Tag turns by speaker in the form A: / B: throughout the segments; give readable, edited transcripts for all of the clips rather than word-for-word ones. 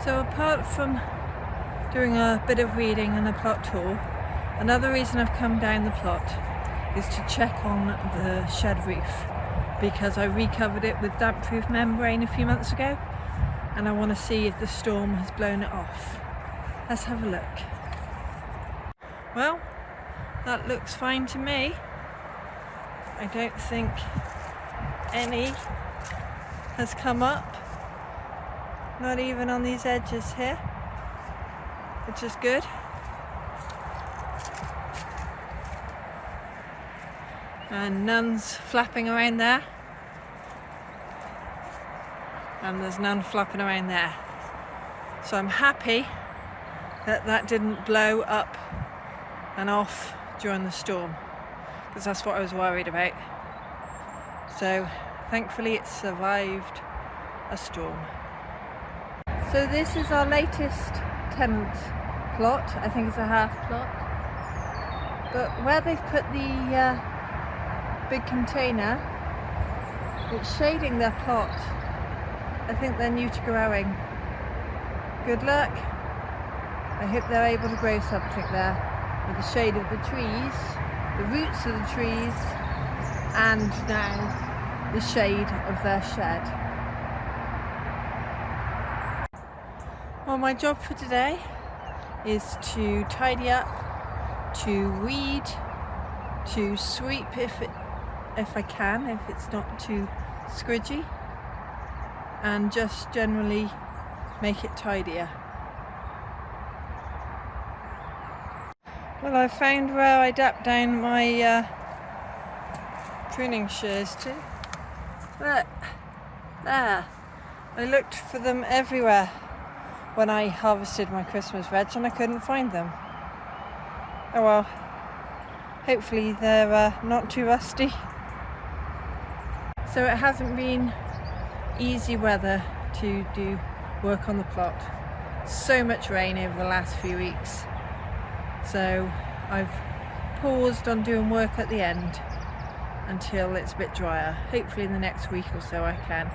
A: So apart from doing a bit of reading and a plot tour, another reason I've come down the plot is to check on the shed roof, because I recovered it with damp-proof membrane a few months ago and I want to see if the storm has blown it off. Let's have a look. Well, that looks fine to me. I don't think any has come up, not even on these edges here, which is good. And none's flapping around there, and there's none flapping around there. So I'm happy that that didn't blow up and off during the storm, because that's what I was worried about. So thankfully it survived a storm. So this is our latest tenant's plot. I think it's a half plot, but where they've put the big container, it's shading their plot. I think they're new to growing. Good luck. I hope they're able to grow something there with the shade of the trees, the roots of the trees, and now the shade of their shed. Well, my job for today is to tidy up, to weed, to sweep if I can, if it's not too squidgy, and just generally make it tidier. Well, I found where I dapped down my pruning shears to. Look, there. I looked for them everywhere when I harvested my Christmas veg and I couldn't find them. Oh well, hopefully they're not too rusty. So it hasn't been easy weather to do work on the plot. So much rain over the last few weeks. So I've paused on doing work at the end until it's a bit drier. Hopefully in the next week or so I can.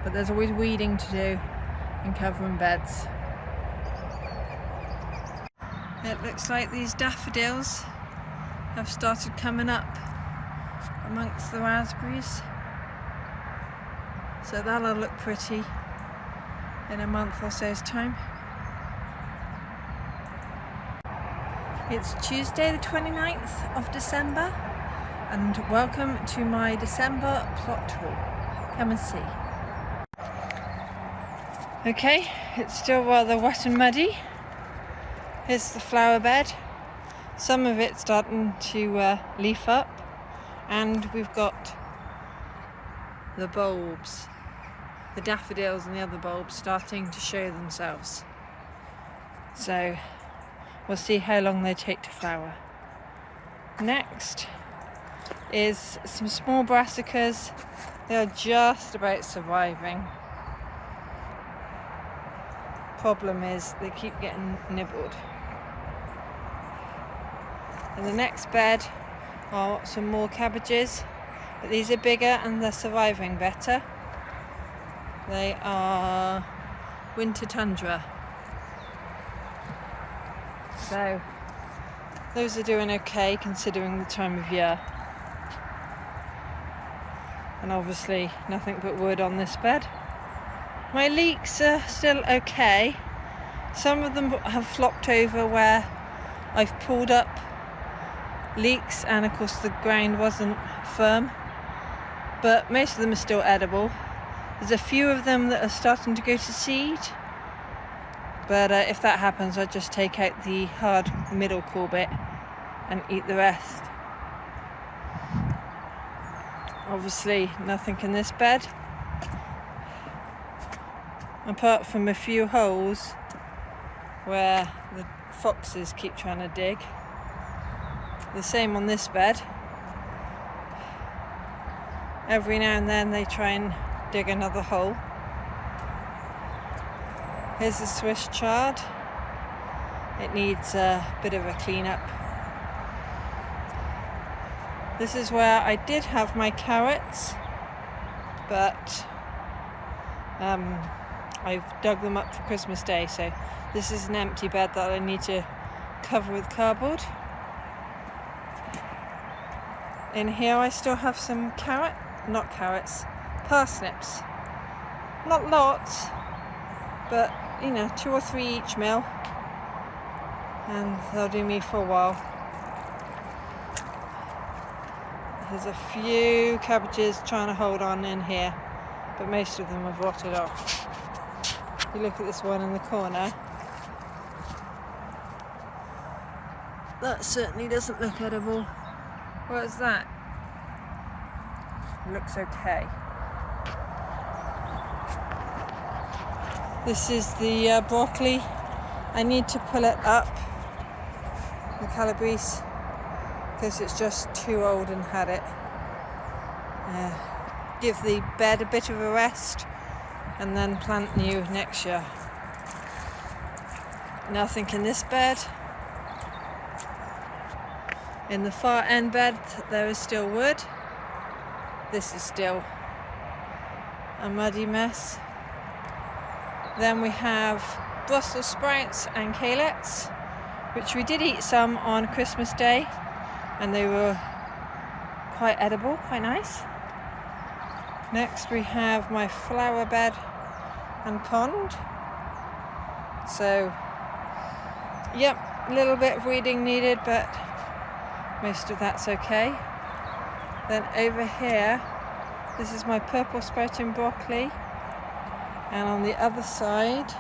A: But there's always weeding to do and covering beds. It looks like these daffodils have started coming up amongst the raspberries. So that'll look pretty in a month or so's time. It's Tuesday the 29th of December, and welcome to my December plot tour. Come and see. Okay, it's still rather wet and muddy. Here's the flower bed. Some of it's starting to leaf up, and we've got the bulbs, the daffodils and the other bulbs starting to show themselves. So we'll see how long they take to flower. Next is some small brassicas. They are just about surviving. Problem is they keep getting nibbled. In the next bed are some more cabbages, but these are bigger and they're surviving better. They are winter tundra. So those are doing okay considering the time of year. And obviously nothing but wood on this bed. My leeks are still okay. Some of them have flopped over where I've pulled up leeks and of course the ground wasn't firm, but most of them are still edible. There's a few of them that are starting to go to seed, but if that happens I'll just take out the hard middle core bit and eat the rest. Obviously nothing in this bed apart from a few holes where the foxes keep trying to dig. The same on this bed. Every now and then they try and dig another hole. Here's the Swiss chard. It needs a bit of a clean up. This is where I did have my carrots, but I've dug them up for Christmas Day, so this is an empty bed that I need to cover with cardboard. In here I still have some parsnips. Not lots, but 2 or 3 each meal, and they'll do me for a while. There's a few cabbages trying to hold on in here, but most of them have rotted off. If you look at this one in the corner, that certainly doesn't look edible. What is that? It looks okay. This is the broccoli. I need to pull it up, the calabrese, because it's just too old and had it. Give the bed a bit of a rest and then plant new next year. Nothing in this bed. In the far end bed there is still wood. This is still a muddy mess. Then we have Brussels sprouts and kaleets, which we did eat some on Christmas Day, and they were quite edible, quite nice. Next we have my flower bed and pond. So, yep, a little bit of weeding needed, but most of that's okay. Then over here, this is my purple sprouting broccoli, and on the other side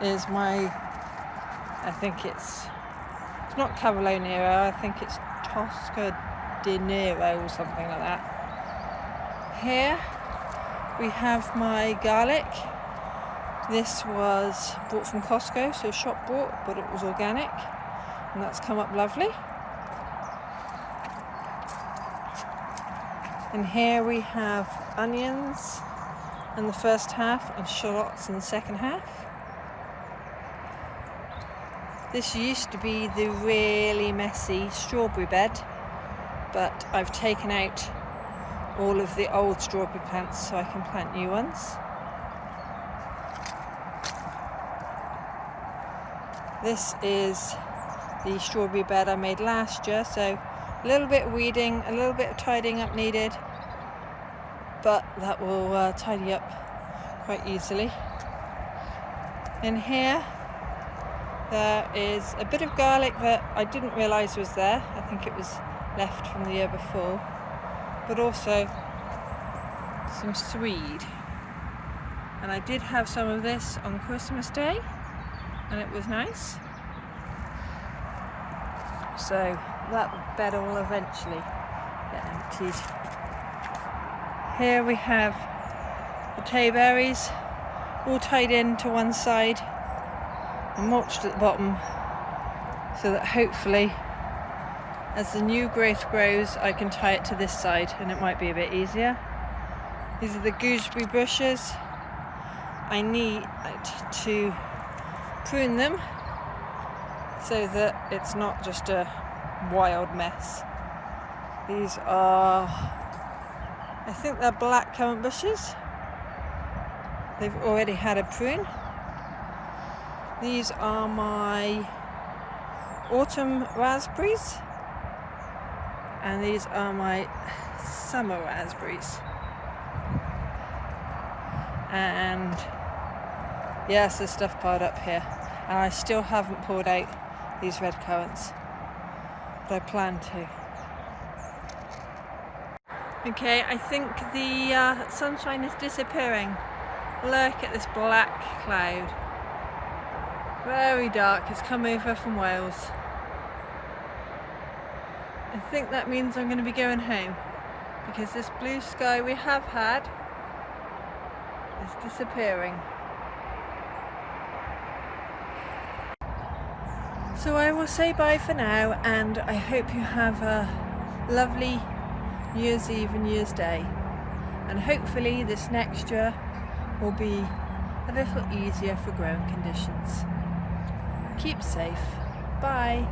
A: is my, I think it's not Cavolo Nero, I think it's Tosca di Nero or something like that. Here we have my garlic. This was bought from Costco, so shop bought, but it was organic, and that's come up lovely. And here we have onions in the first half and shallots in the second half. This used to be the really messy strawberry bed, but I've taken out all of the old strawberry plants so I can plant new ones. This is the strawberry bed I made last year, so a little bit of weeding, a little bit of tidying up needed, but that will tidy up quite easily. In here there is a bit of garlic that I didn't realise was there. I think it was left from the year before, but also some swede. And I did have some of this on Christmas Day, and it was nice. So that bed will eventually get emptied. Here we have the tayberries all tied in to one side and mulched at the bottom, so that hopefully as the new growth grows I can tie it to this side and it might be a bit easier. These are the gooseberry bushes. I need to prune them so that it's not just a wild mess. These are, I think they're black currant bushes. They've already had a prune. These are my autumn raspberries, and these are my summer raspberries. And yes, there's stuff piled up here, and I still haven't pulled out these red currants, but I plan to. Okay, I think the sunshine is disappearing. Look at this black cloud. Very dark. It's come over from Wales. I think that means I'm going to be going home, because this blue sky we have had is disappearing. So I will say bye for now, and I hope you have a lovely New Year's Eve and New Year's Day, and hopefully this next year will be a little easier for growing conditions. Keep safe. Bye.